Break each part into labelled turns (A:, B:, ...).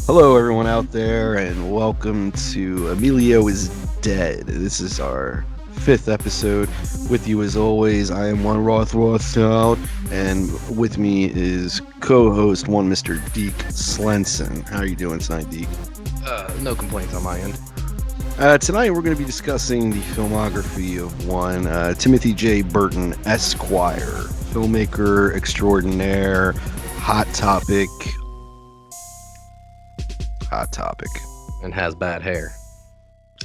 A: Hello, everyone out there, and welcome to Emilio is Dead. This is our fifth episode. With you, as always, I am one Rothschild, and with me is co-host one Mr. Deke Slenson. How are you doing tonight, Deke?
B: No complaints on my end.
A: Tonight, we're going to be discussing the filmography of one Timothy J. Burton Esquire, filmmaker extraordinaire, hot topic. Hot topic.
B: And has bad hair.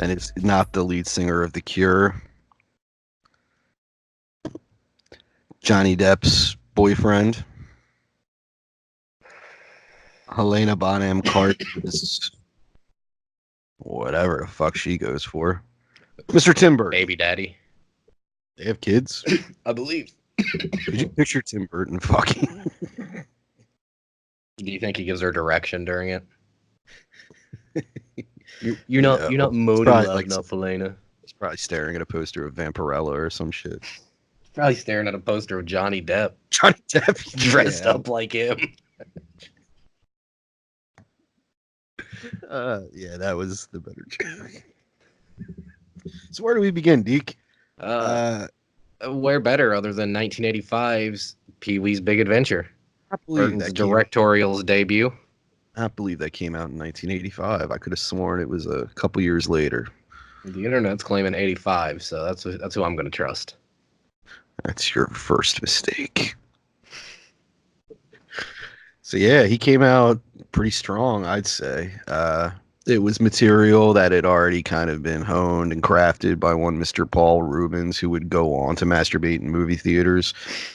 A: And it's not the lead singer of The Cure. Johnny Depp's boyfriend. Helena Bonham Carter's whatever the fuck she goes for. Mr. Tim Burton.
B: Baby daddy.
A: They have kids?
B: I believe.
A: Could you picture Tim Burton fucking?
B: Do you think he gives her direction during it? You're not moaning loud
A: like
B: enough, Helena.
A: He's probably staring at a poster of Vampirella or some shit.
B: Probably staring at a poster of Johnny Depp.
A: Johnny Depp
B: Dressed up like him.
A: Yeah, that was the better joke. So where do we begin, Deke?
B: Where better other than 1985's Pee-wee's Big Adventure?
A: I believe
B: Burton's
A: that
B: directorial's debut.
A: I believe that came out in 1985. I could have sworn it was a couple years later.
B: The internet's claiming 85, so that's who I'm going to trust.
A: That's your first mistake. So yeah, he came out pretty strong, I'd say. It was material that had already kind of been honed and crafted by one Mr. Paul Rubens, who would go on to masturbate in movie theaters.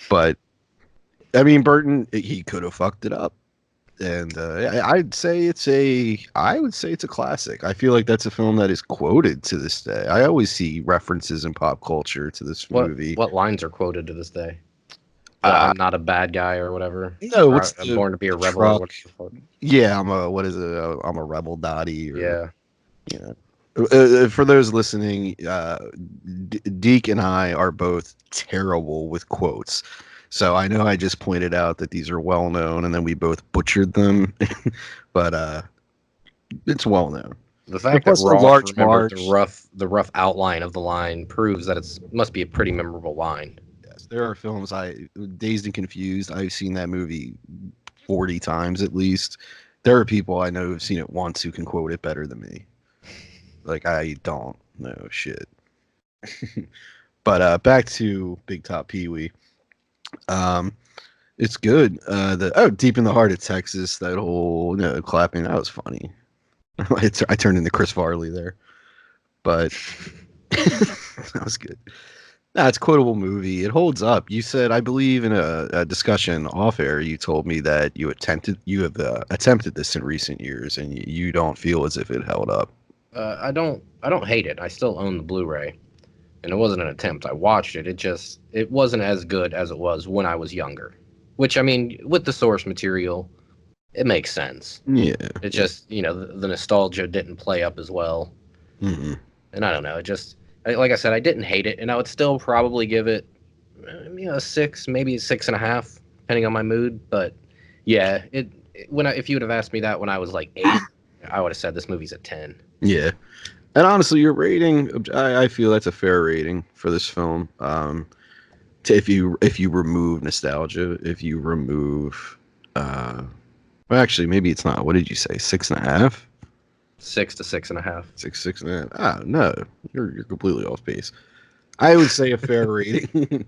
A: But I mean, Burton, he could have fucked it up. And I would say it's a classic. I feel like that's a film that is quoted to this day. I always see references in pop culture to this movie.
B: What lines are quoted to this day? I'm not a bad guy or whatever.
A: No, what's
B: I'm born to be a rebel.
A: truck?
B: Or whatever.
A: Yeah, I'm a rebel Dottie. Or,
B: Yeah.
A: You know, for those listening, Deke and I are both terrible with quotes. So I know I just pointed out that these are well known, and then we both butchered them, but it's well known.
B: The fact that
A: Plus the
B: Ross
A: Large
B: remembered
A: March.
B: the rough outline of the line proves that must be a pretty memorable line.
A: Yes, there are films Dazed and Confused. I've seen that movie 40 times at least. There are people I know who've seen it once who can quote it better than me. Like, I don't know shit. But back to Big Top Pee-wee. It's good. Deep in the Heart of Texas, that whole clapping, that was funny. I turned into Chris Farley there, but that was good. Nah, it's a quotable movie. It holds up. You said, I believe in a discussion off air, you told me that you have attempted this in recent years, and you don't feel as if it held up.
B: I don't hate it. I still own the Blu-ray, and it wasn't an attempt. I watched it. It wasn't as good as it was when I was younger. Which, I mean, with the source material, it makes sense.
A: Yeah.
B: It just, the nostalgia didn't play up as well.
A: Mm-hmm.
B: And I don't know. Like I said, I didn't hate it, and I would still probably give it, a 6, maybe a 6.5, depending on my mood. But yeah, if you would have asked me that when I was like 8, I would have said this movie's a 10.
A: Yeah. And honestly, your rating, I feel that's a fair rating for this film. If you remove nostalgia, if you remove, well, actually, maybe it's not. What did you say? 6.5?
B: 6 to 6.5.
A: 6.5. Ah, no, you're completely off base. I would say a fair rating.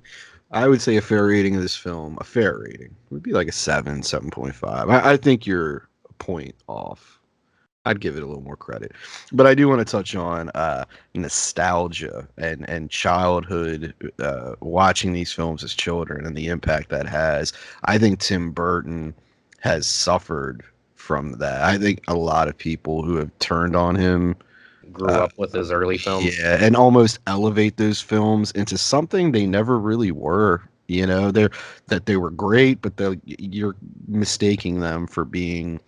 A: I would say a fair rating of this film. A fair rating would be like a 7, 7.5. I think you're a point off. I'd give it a little more credit, but I do want to touch on nostalgia and childhood, watching these films as children and the impact that has. I think Tim Burton has suffered from that. I think a lot of people who have turned on him
B: Grew up with his early films.
A: yeah, and almost elevate those films into something they never really were. They were great, but you're mistaking them for being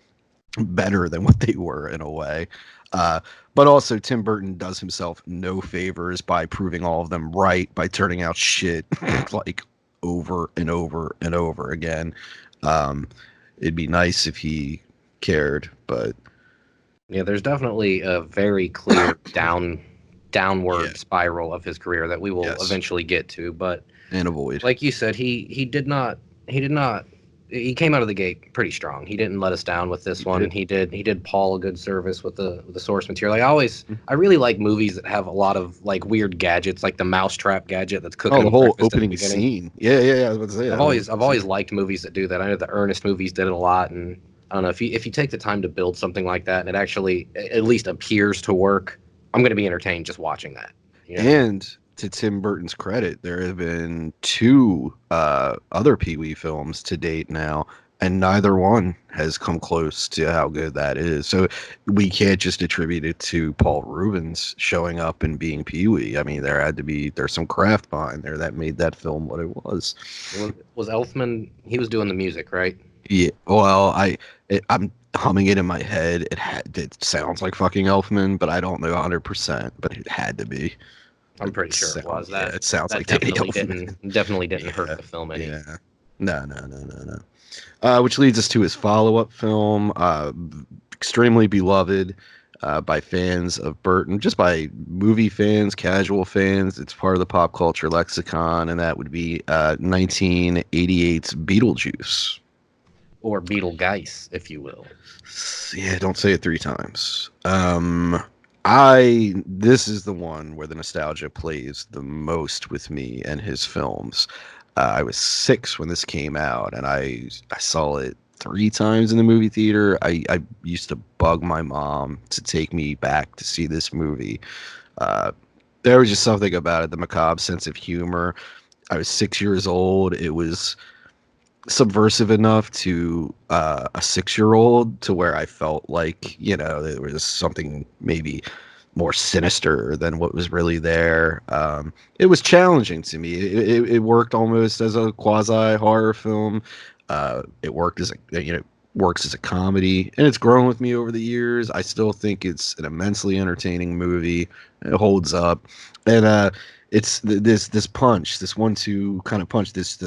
A: better than what they were in a way. But also Tim Burton does himself no favors by proving all of them right by turning out shit like over and over and over again. It'd be nice if he cared, but
B: Yeah, there's definitely a very clear
A: Yeah.
B: downward spiral of his career that we will
A: Yes.
B: eventually get to. But
A: And avoid.
B: like you said, he did not he came out of the gate pretty strong. He didn't let us down with this
A: He
B: one.
A: did.
B: He did Paul a good service with the source material. I really like movies that have a lot of like weird gadgets, like the mousetrap gadget that's cooking
A: Oh, the
B: him
A: whole
B: breakfast at the
A: opening
B: beginning.
A: scene. Yeah, yeah, yeah. I was about to say that. I was
B: I've always liked movies that do that. I know the Ernest movies did it a lot, and I don't know if you take the time to build something like that and it actually at least appears to work, I'm going to be entertained just watching that. You know,
A: And to Tim Burton's credit, there have been two other Pee Wee films to date now, and neither one has come close to how good that is. So we can't just attribute it to Paul Rubens showing up and being Pee Wee. I mean, there's some craft behind there that made that film what it was.
B: was Elfman? He was doing the music, right?
A: Yeah, well, I'm humming it in my head. It sounds like fucking Elfman, but I don't know 100%. But it had to be.
B: I'm pretty sure it was
A: Yeah,
B: that.
A: it sounds
B: That
A: like Danny Elfman.
B: definitely didn't hurt
A: Yeah,
B: the film any.
A: yeah. No, no, no, no, no. Which leads us to his follow-up film, extremely beloved by fans of Burton, just by movie fans, casual fans. It's part of the pop culture lexicon, and that would be 1988's Beetlejuice.
B: Or Beetlegeist, if you will.
A: Yeah, don't say it three times. I This is the one where the nostalgia plays the most with me and his films. I was 6 when this came out, and I saw it 3 times in the movie theater. I used to bug my mom to take me back to see this movie. Uh, there was just something about it, the macabre sense of humor. I was 6 years old. It was subversive enough to a 6 year old to where I felt like, there was something maybe more sinister than what was really there. It was challenging to me. It worked almost as a quasi horror film. It worked as works as a comedy, and it's grown with me over the years. I still think it's an immensely entertaining movie. It holds up, and this punch, this 1-2 kind of punch, this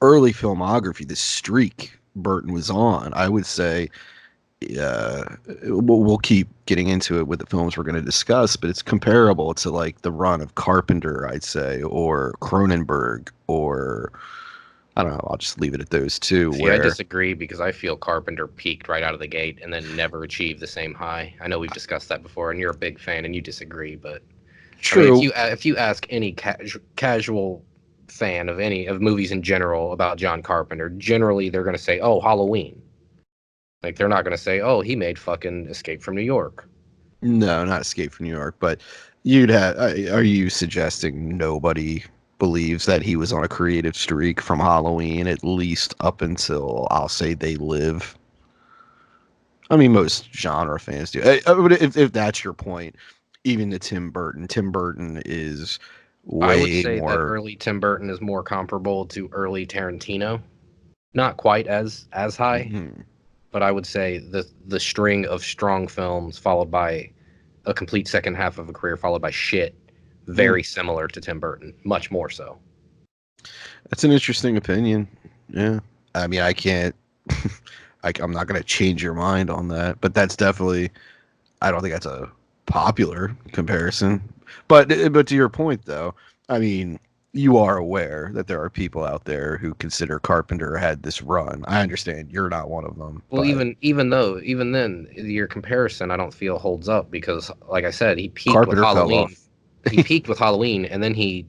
A: early filmography, this streak Burton was on, I would say, we'll keep getting into it with the films we're going to discuss, but it's comparable to like the run of Carpenter, I'd say, or Cronenberg, or I don't know. I'll just leave it at those two.
B: See, I
A: Where
B: disagree because I feel Carpenter peaked right out of the gate and then never achieved the same high. I know we've discussed that before, and you're a big fan and you disagree, but I mean,
A: true,
B: if you ask any casual fan of any of movies in general about John Carpenter, generally they're going to say, "Oh, Halloween." Like they're not going to say, "Oh, he made fucking Escape from New York."
A: no, not Escape from New York, but you'd have. Are you suggesting nobody believes that he was on a creative streak from Halloween, at least up until I'll say They Live? I mean, most genre fans do. But if that's your point, even to Tim Burton is
B: I would
A: way
B: say that
A: more.
B: early Tim Burton is more comparable to early Tarantino. Not quite as high,
A: Mhm.
B: but I would say the string of strong films followed by a complete second half of a career followed by shit,
A: Mm.
B: very similar to Tim Burton, much more so.
A: That's an interesting opinion. Yeah, I mean, I can't. I'm not going to change your mind on that, but that's definitely. I don't think that's a popular comparison. But to your point, though, I mean, you are aware that there are people out there who consider Carpenter had this run. I understand you're not one of them,
B: Well,
A: but
B: even then, your comparison I don't feel holds up because, like I said, he peaked with
A: Carpenter fell
B: Halloween.
A: off.
B: He peaked with Halloween, and then he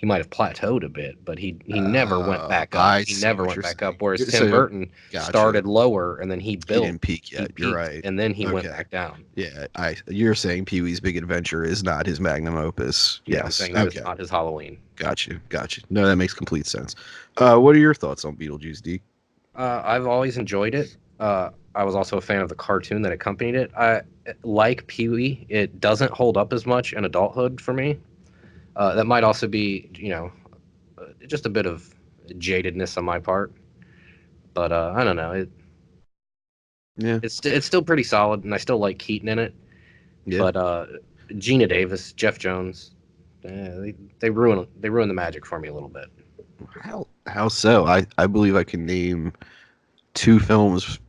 B: might have plateaued a bit, but he never went back up.
A: I
B: He
A: see
B: never
A: what
B: went
A: you're
B: back up.
A: saying.
B: Whereas Tim
A: So,
B: Burton
A: gotcha.
B: started lower, and then
A: He didn't peak
B: he
A: yet. You're
B: peaked,
A: right.
B: and then he went
A: Okay.
B: back down.
A: Yeah, you're saying Pee Wee's Big Adventure is not his magnum opus.
B: Yeah, I'm
A: Yes.
B: saying that is
A: Okay.
B: not his Halloween.
A: Gotcha. No, that makes complete sense. What are your thoughts on Beetlejuice, D?
B: I've always enjoyed it. I was also a fan of the cartoon that accompanied it. I like Pee Wee. It doesn't hold up as much in adulthood for me. That might also be, just a bit of jadedness on my part. But I don't know.
A: Yeah.
B: It's still pretty solid, and I still like Keaton in it.
A: Yeah.
B: But Gina Davis, Jeff Jones, they ruin the magic for me a little bit.
A: How so? I believe I can name two films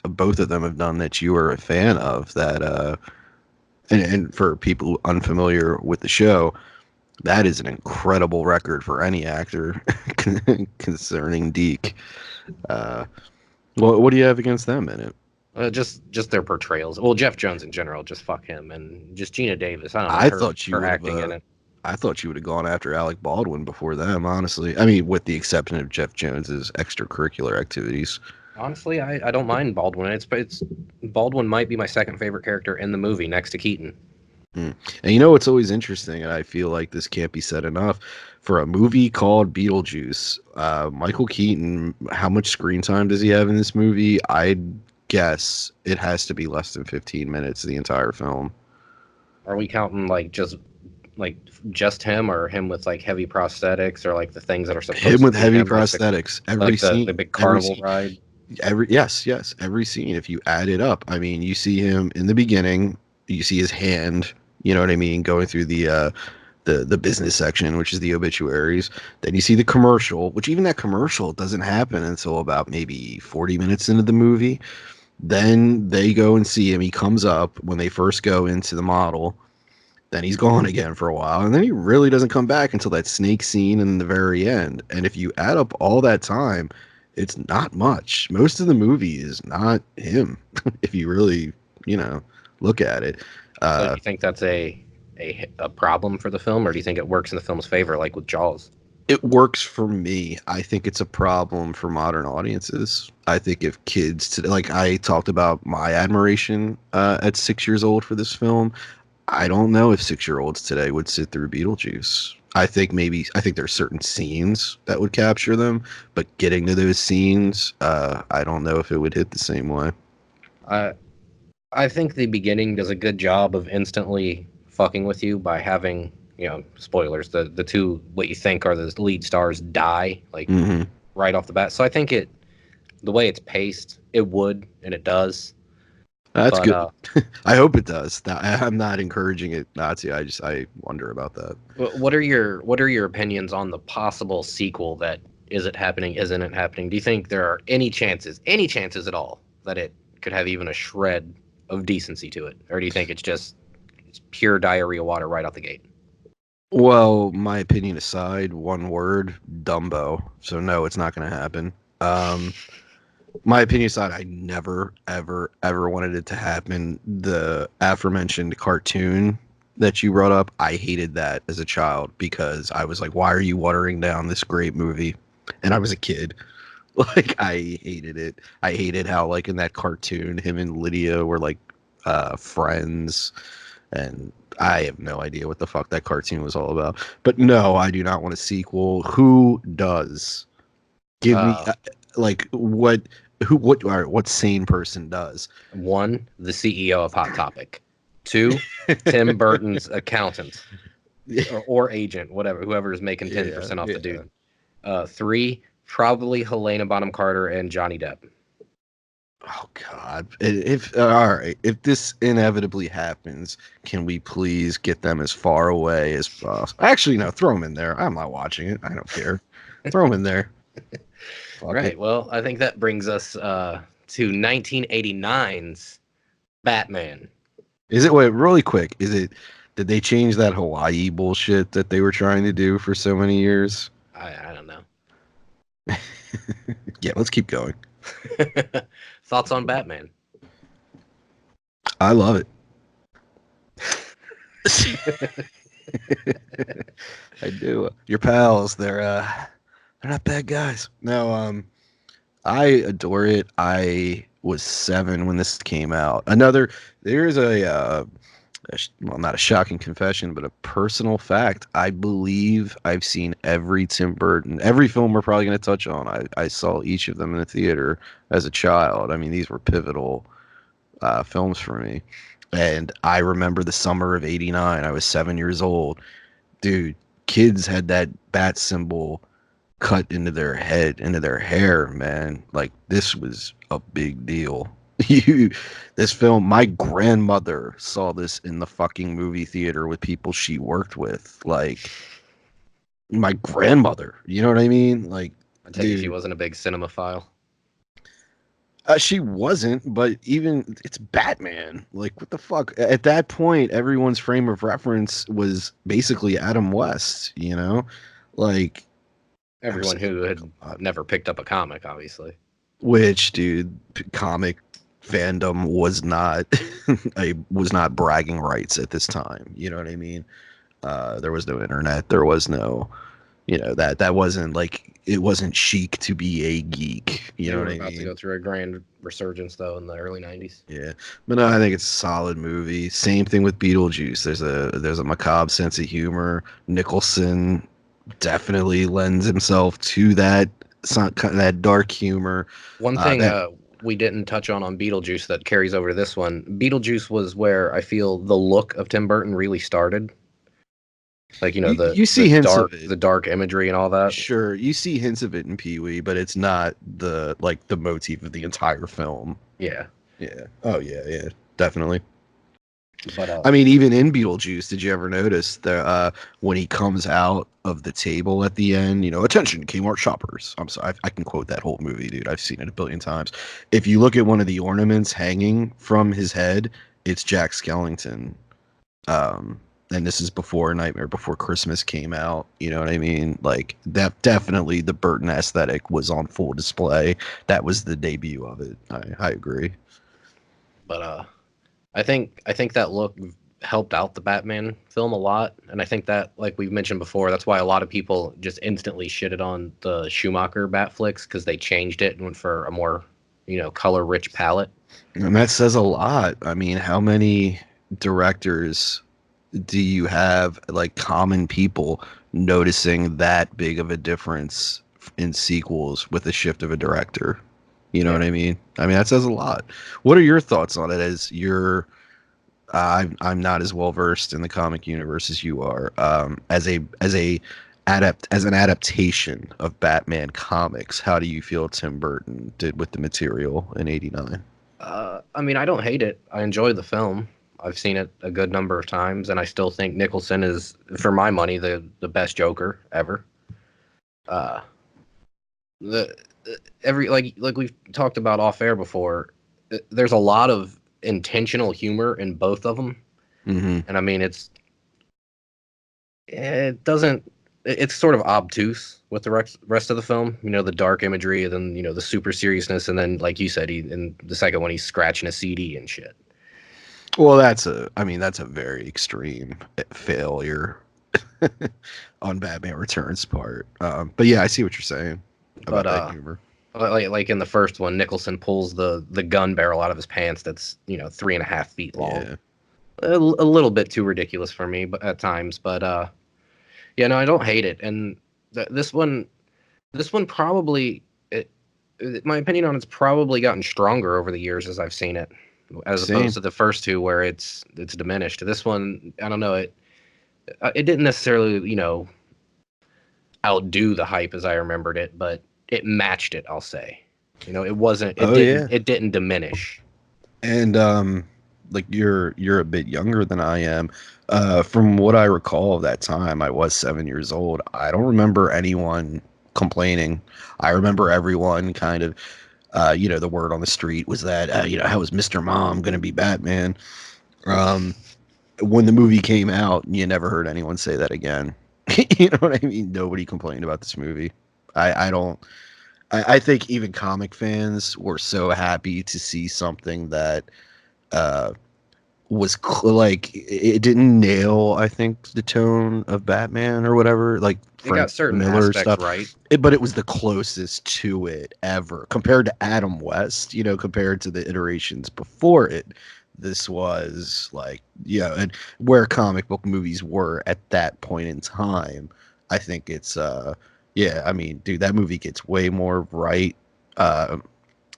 A: both of them have done that you are a fan of that and for people unfamiliar with the show, that is an incredible record for any actor concerning Deke. Uh, what do you have against them in it?
B: Just their portrayals. Well, Jeff Jones in general, just fuck him, and just Gina Davis. I don't know
A: I thought you
B: her
A: would have
B: acting in it.
A: I thought you would have gone after Alec Baldwin before them, honestly. I mean, with the exception of Jeff Jones's extracurricular activities.
B: Honestly, I don't mind Baldwin. It's Baldwin might be my second favorite character in the movie next to Keaton.
A: Mm. And you know what's always interesting, and I feel like this can't be said enough, for a movie called Beetlejuice, Michael Keaton, how much screen time does he have in this movie? I'd guess it has to be less than 15 minutes the entire film.
B: Are we counting like just him or him with like heavy prosthetics or like the things that are
A: Him
B: supposed to
A: with
B: be
A: heavy
B: him,
A: prosthetics, every
B: like
A: scene,
B: the big
A: every
B: carnival
A: scene,
B: ride?
A: yes, every scene. If you add it up, I mean, you see him in the beginning, you see his hand, you know what I mean, going through the business section, which is the obituaries. Then you see the commercial, which even that commercial doesn't happen until about maybe 40 minutes into the movie. Then they go and see him. He comes up when they first go into the model. Then he's gone again for a while, and then he really doesn't come back until that snake scene in the very end. And if you add up all that time, it's not much. Most of the movie is not him, if you really, you know, look at it.
B: So do
A: Uh,
B: you think that's a problem for the film, or do you think it works in the film's favor, like with Jaws?
A: it works for me. I think it's a problem for modern audiences. I think if kids today, like I talked about my admiration at 6 years old for this film, I don't know if 6 year olds today would sit through Beetlejuice. I think there's certain scenes that would capture them, but getting to those scenes, I don't know if it would hit the same way.
B: I I think the beginning does a good job of instantly fucking with you by having, spoilers, the two what you think are the lead stars die like
A: Hmm.
B: right off the bat. So I think the way it's paced, it would and it does.
A: That's
B: But
A: good. I hope it does. I'm not encouraging it not to. I wonder about that.
B: what are your opinions on the possible sequel that is it happening, isn't it happening? Do you think there are any chances at all that it could have even a shred of decency to it? Or do you think it's pure diarrhea water right out the gate?
A: Well, my opinion aside, one word, Dumbo. So no, it's not going to happen. Um, my opinion aside, I never, ever, ever wanted it to happen. The aforementioned cartoon that you brought up, I hated that as a child because I was like, why are you watering down this great movie? And I was a kid. Like, I hated it. I hated how, like, in that cartoon, him and Lydia were like friends. And I have no idea what the fuck that cartoon was all about. But no, I do not want a sequel. Who does? Give me
B: Uh,
A: like what who what all right, what sane person does?
B: One, the CEO of Hot Topic. Two, Tim Burton's accountant
A: Yeah,
B: or agent, whatever, whoever is making
A: yeah,
B: 10% off the
A: yeah.
B: dude. Three, probably Helena Bonham Carter and Johnny Depp.
A: Oh God! If all right, if this inevitably happens, can we please get them as far away as possible? Actually, no, throw them in there. I'm not watching it. I don't care. Throw them in there. Fuck it.
B: Right. Well, I think that brings us to 1989's Batman.
A: Is it wait really quick? Is it did they change that Hawaii bullshit that they were trying to do for so many years?
B: I don't know.
A: Yeah, let's keep going.
B: Thoughts on Batman?
A: I love it. I do. Your pals, they're not bad guys. No, I adore it. I was 7 when this came out. There's well, not a shocking confession, but a personal fact. I believe I've seen every Tim Burton, every film we're probably going to touch on. I saw each of them in the theater as a child. I mean, these were pivotal films for me. And I remember the summer of '89. I was 7 years old. Dude, kids had that bat symbol cut into their head, into their hair, man. Like this was a big deal. You, this film, my grandmother saw this in the fucking movie theater with people she worked with. Like my grandmother, you know what I mean? Like,
B: I take it she
A: dude,
B: wasn't a big cinemaphile.
A: She wasn't, but even it's Batman. Like, what the fuck? At that point, everyone's frame of reference was basically Adam West. Like, I'm
B: Everyone
A: saying,
B: who had
A: come on.
B: never picked up a comic, obviously.
A: Which, dude, comic fandom was not was not bragging rights at this time. You know what I mean? There was no internet. There was no, that wasn't like it wasn't chic to be a geek. You
B: They
A: know
B: were
A: what I
B: about to
A: mean?
B: go through a grand resurgence though in the early '90s.
A: Yeah, but no, I think it's a solid movie. Same thing with Beetlejuice. There's a macabre sense of humor. Nicholson definitely lends himself to that dark humor.
B: One thing
A: That
B: we didn't touch on Beetlejuice that carries over to this one. Beetlejuice was where I feel the look of Tim Burton really started. Like
A: you
B: the
A: see hints of
B: dark
A: it.
B: the dark imagery and all that.
A: Sure, you see hints of it in Pee Wee, but it's not the motif of the entire film.
B: Yeah,
A: Yeah. Oh yeah, yeah, definitely.
B: but
A: I mean, even in Beetlejuice, did you ever notice the when he comes out of the table at the end? Attention, Kmart shoppers. I'm sorry, I can quote that whole movie, dude. I've seen it a billion times. If you look at one of the ornaments hanging from his head, it's Jack Skellington. Um, and this is before Nightmare Before Christmas came out. You know what I mean? Like that, definitely the Burton aesthetic was on full display. That was the debut of it. I agree.
B: but I think that look helped out the Batman film a lot, and I think that, like we've mentioned before, that's why a lot of people just instantly shitted on the Schumacher Batflicks because they changed it and went for a more, color-rich palette.
A: And that says a lot. I mean, how many directors do you have, like common people, noticing that big of a difference in sequels with the shift of a director? You know what
B: Yeah.
A: I mean? I mean, that says a lot. What are your thoughts on it? As you're, I'm not as well versed in the comic universe as you are. As an adaptation of Batman comics, how do you feel Tim Burton did with the material in '89?
B: I mean, I don't hate it. I enjoy the film. I've seen it a good number of times, and I still think Nicholson is, for my money, the best Joker ever. Uh, the every like we've talked about off air before, there's a lot of intentional humor in both of them,
A: Mm-hmm.
B: and I mean it doesn't it's sort of obtuse with the rest of the film. The dark imagery, and then the super seriousness, and then like you said, he in the second one he's scratching a CD and shit.
A: Well, I mean, that's a very extreme failure on Batman Returns part. But yeah, I see what you're saying
B: But
A: about that humor.
B: like in the first one, Nicholson pulls the gun barrel out of his pants that's 3.5 feet long.
A: Yeah.
B: A little bit too ridiculous for me, but at times. But yeah, no, I don't hate it. And this one probably, my opinion on it's probably gotten stronger over the years as I've seen it, as
A: Same.
B: opposed to the first two where it's diminished. This one, I don't know, it didn't necessarily outdo the hype as I remembered it, but it matched it. I'll say, it wasn't. It
A: Oh
B: didn't.
A: yeah.
B: It didn't diminish.
A: And like you're a bit younger than I am. From what I recall of that time, I was 7 years old. I don't remember anyone complaining. I remember everyone kind of the word on the street was that how is Mr. Mom gonna be Batman? Um when the movie came out, you never heard anyone say that again. You know what I mean? Nobody complained about this movie. I don't. I think even comic fans were so happy to see something that uh, like it didn't nail. I think the tone of Batman or whatever, like
B: It got
A: Frank
B: certain
A: Miller
B: aspects
A: stuff.
B: right.
A: But it was the closest to it ever compared to Adam West. Compared to the iterations before it. This was like, and where comic book movies were at that point in time. I think it's yeah, I mean, dude, that movie gets way more right. Uh,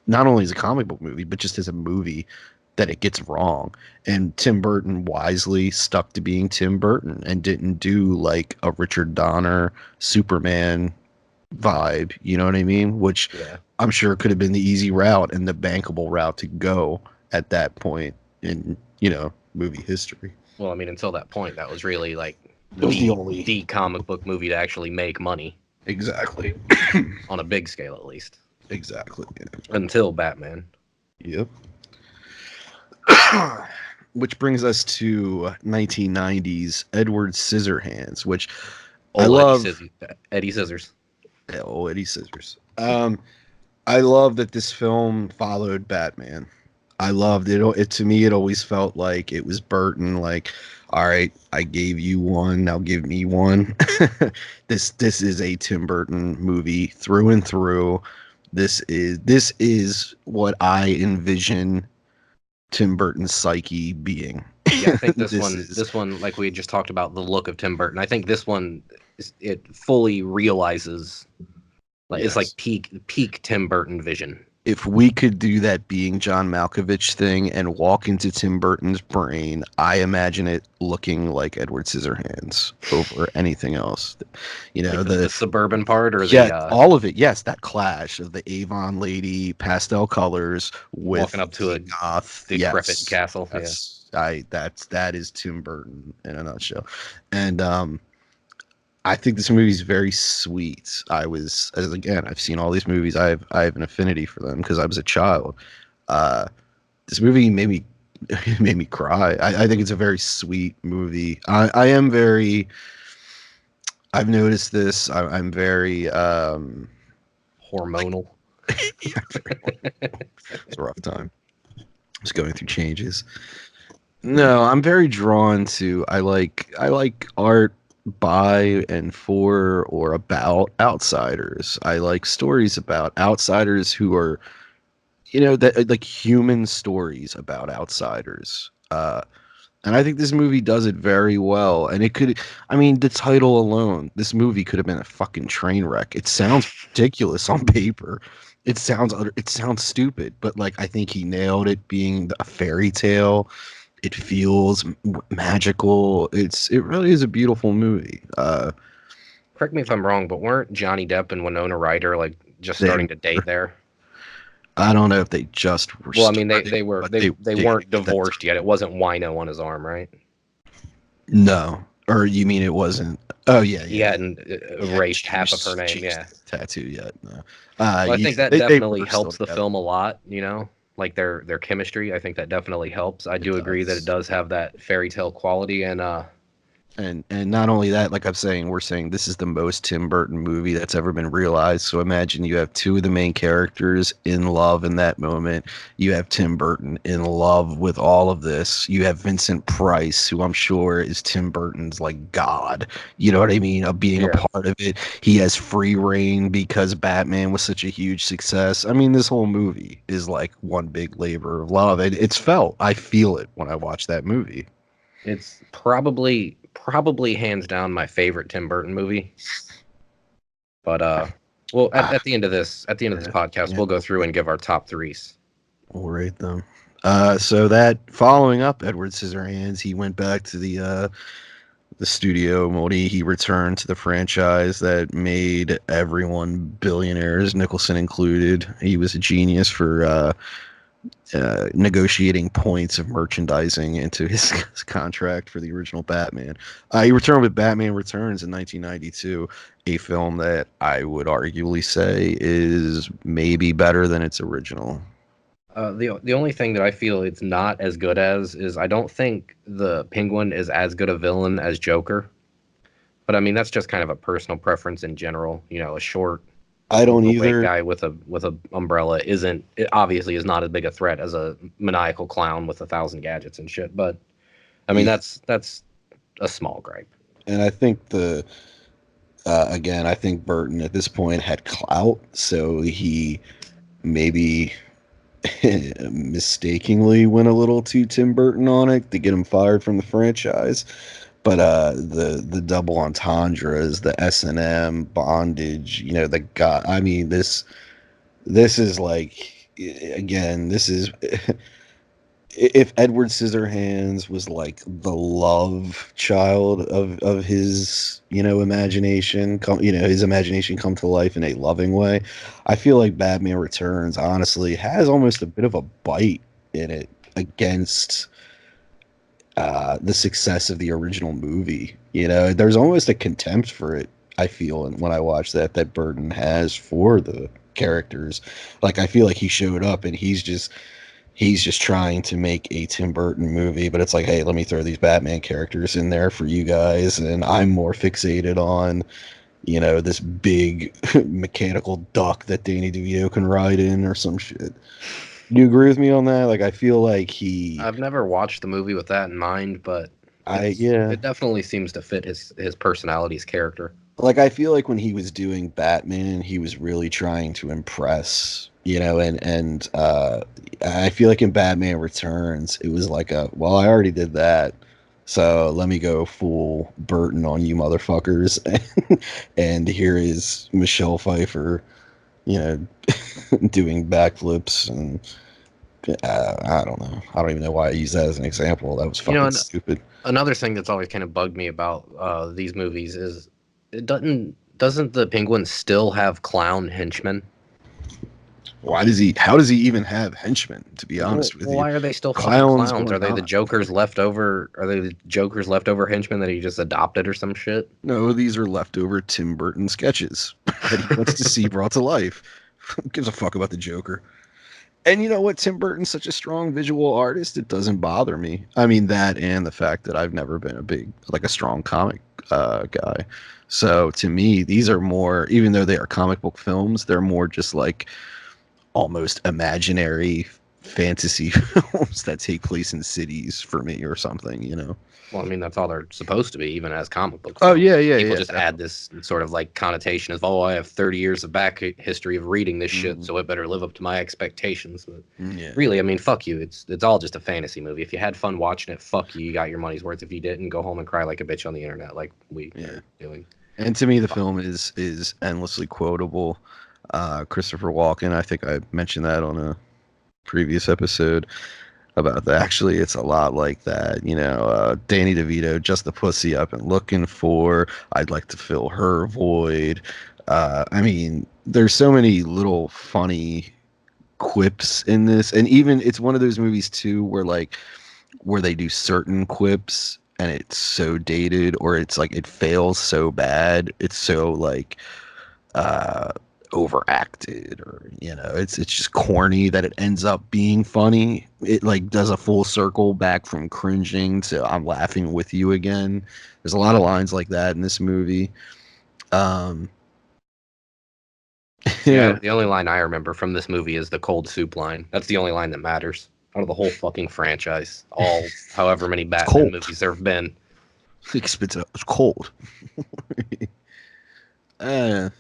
A: not only as a comic book movie, but just as a movie that it gets wrong. And Tim Burton wisely stuck to being Tim Burton and didn't do like a Richard Donner Superman vibe. You know what I mean? Which
B: Yeah.
A: I'm sure could have been the easy route and the bankable route to go at that point in, movie history.
B: Well, I mean, until that point, that was really like
A: It was the
B: the
A: only.
B: the comic book movie to actually make money
A: Exactly.
B: on a big scale, at least.
A: Exactly. Yeah.
B: Until Batman.
A: Yep. Which brings us to 1990s Edward Scissorhands, which I
B: Old
A: love.
B: Eddie Scissors.
A: Oh, Eddie Scissors. I love that this film followed Batman. I loved it. It to me, it always felt like it was Burton. Like, all right, I gave you one, now give me one. This is a Tim Burton movie through and through. This is what I envision Tim Burton's psyche being.
B: Yeah, I think
A: This is
B: this one, like we just talked about, the look of Tim Burton. I think this one, it fully realizes, like it's like
A: yes.
B: peak Tim Burton vision.
A: If we could do that being John Malkovich thing and walk into Tim Burton's brain, I imagine it looking like Edward Scissorhands over anything else. You know,
B: Like the suburban part or
A: yeah,
B: the
A: all of it. Yes, that clash of the Avon lady pastel colors with
B: walking up to a
A: the goth.
B: decrepit
A: Yes,
B: castle. Yeah.
A: that is Tim Burton in a nutshell. And I think this movie is very sweet. As again, I've seen all these movies. I have an affinity for them because I was a child. Uh, this movie made me made me cry. I think it's a very sweet movie. I am very. I've noticed this. I'm very.
B: Hormonal.
A: Yeah, it's a rough time. Just going through changes. No, I'm very drawn to. I like art by and for or about outsiders. I like stories about outsiders who are, that like human stories about outsiders. And I think this movie does it very well. And it could, I mean, the title alone, this movie could have been a fucking train wreck. It sounds ridiculous on paper. It sounds stupid, but like I think he nailed it being a fairy tale. It feels magical. It really is a beautiful movie.
B: Correct me if I'm wrong, but weren't Johnny Depp and Winona Ryder like just
A: They
B: starting to date there?
A: I don't know if they just were
B: Well, I mean,
A: starting,
B: they were
A: but
B: they
A: they
B: weren't
A: at that
B: divorced yet. It wasn't Wino on his arm, right?
A: no. Or you mean it wasn't? Oh yeah,
B: He
A: yeah,
B: hadn't
A: yeah.
B: erased half of her name.
A: Changed
B: Yeah.
A: the tattoo yet? No.
B: Well, I
A: Yeah,
B: think that
A: they
B: definitely
A: were still
B: helps the
A: together.
B: film a lot, you know, like their chemistry. I think that definitely helps. I
A: It
B: do agree that it
A: does.
B: does have that fairy tale quality, and
A: And not only that, like I'm saying, we're saying this is the most Tim Burton movie that's ever been realized. So imagine you have two of the main characters in love in that moment. You have Tim Burton in love with all of this. You have Vincent Price, who I'm sure is Tim Burton's like God. You know what I mean? Of being a
B: yeah,
A: part of it. He has free reign because Batman was such a huge success. I mean, this whole movie is like one big labor of love. It's felt. I feel it when I watch that movie.
B: it's probably hands down my favorite Tim Burton movie. But well, at the end of this podcast,
A: Yeah.
B: we'll go through and give our top threes.
A: We'll rate them. So that following up Edward Scissorhands, he went back to the studio. Modi, he returned to the franchise that made everyone billionaires, Nicholson included. He was a genius for negotiating points of merchandising into his contract for the original Batman. He returned with Batman Returns in 1992, a film that I would arguably say is maybe better than its original.
B: The only thing that I feel it's not as good as is I don't think the Penguin is as good a villain as Joker. But I mean that's just kind of a personal preference in general. You know, a short,
A: I don't
B: overweight
A: either.
B: guy with a umbrella isn't it obviously is not as big a threat as a maniacal clown with 1,000 gadgets and shit. But I mean
A: Yeah.
B: that's a small gripe.
A: And I think again, I think Burton at this point had clout, so he maybe mistakenly went a little too Tim Burton on it to get him fired from the franchise. But the double entendres, the S&M bondage, the guy. I mean, this is like again, this is if Edward Scissorhands was like the love child of his imagination his imagination come to life in a loving way. I feel like Batman Returns honestly has almost a bit of a bite in it against the success of the original movie. There's almost a contempt for it, I feel, and when I watch that Burton has for the characters. Like I feel like he showed up and he's just he's just trying to make a Tim Burton movie, but it's like, hey, let me throw these Batman characters in there for you guys, and I'm more fixated on, this big mechanical duck that Danny DeVito can ride in or some shit. You agree with me on that? Like, I feel like
B: I've never watched the movie with that in mind, but
A: yeah,
B: it definitely seems to fit his personality, his character.
A: like I feel like when he was doing Batman, he was really trying to impress, and I feel like in Batman Returns, it was like well, I already did that, so let me go full Burton on you motherfuckers, and here is Michelle Pfeiffer, you know, doing backflips and I don't know. I don't even know why I use that as an example. That was
B: You know,
A: fucking stupid.
B: another thing that's always kind of bugged me about these movies is it doesn't the Penguin still have clown henchmen?
A: Why does he? How does he even have henchmen? To be
B: Well,
A: honest with you,
B: why are they still fucking
A: clowns
B: clowns?
A: or
B: Are they the
A: not?
B: Joker's leftover? Are they the Joker's leftover henchmen that he just adopted or some shit?
A: No, these are leftover Tim Burton sketches that he wants to see brought to life. Who gives a fuck about the Joker? And you know what? Tim Burton's such a strong visual artist. It doesn't bother me. I mean that, and the fact that I've never been a strong comic guy. So to me, these are more, even though they are comic book films, they're more just like almost imaginary fantasy films that take place in cities for me or something.
B: Well, I mean that's all they're supposed to be, even as comic book
A: Oh
B: films.
A: yeah, yeah,
B: People
A: yeah,
B: just add
A: definitely.
B: this sort of like connotation of, oh, I have 30 years of back history of reading this shit,
A: Mhm.
B: so it better live up to my expectations. But
A: Yeah,
B: really, I mean, fuck you. It's all just a fantasy movie. If you had fun watching it, fuck you. You got your money's worth. If you didn't, go home and cry like a bitch on the internet, like we
A: yeah.
B: are doing.
A: And to me, the film is endlessly quotable. Christopher Walken, I think I mentioned that on a previous episode about that. Actually, it's a lot like that. Danny DeVito, just the pussy I've been looking for. I'd like to fill her void. I mean, there's so many little funny quips in this, and even it's one of those movies too where they do certain quips and it's so dated, or it's like it fails so bad, it's so like uh overacted, or it's just corny that it ends up being funny. It like does a full circle back from cringing to I'm laughing with you again. There's a lot of lines like that in this movie. um
B: Yeah,
A: yeah.
B: the only line I remember from this movie is the cold soup line. That's the only line that matters out of the whole fucking franchise. All however many
A: It's
B: Batman
A: cold.
B: movies there have been.
A: He spits it out. It's cold. uh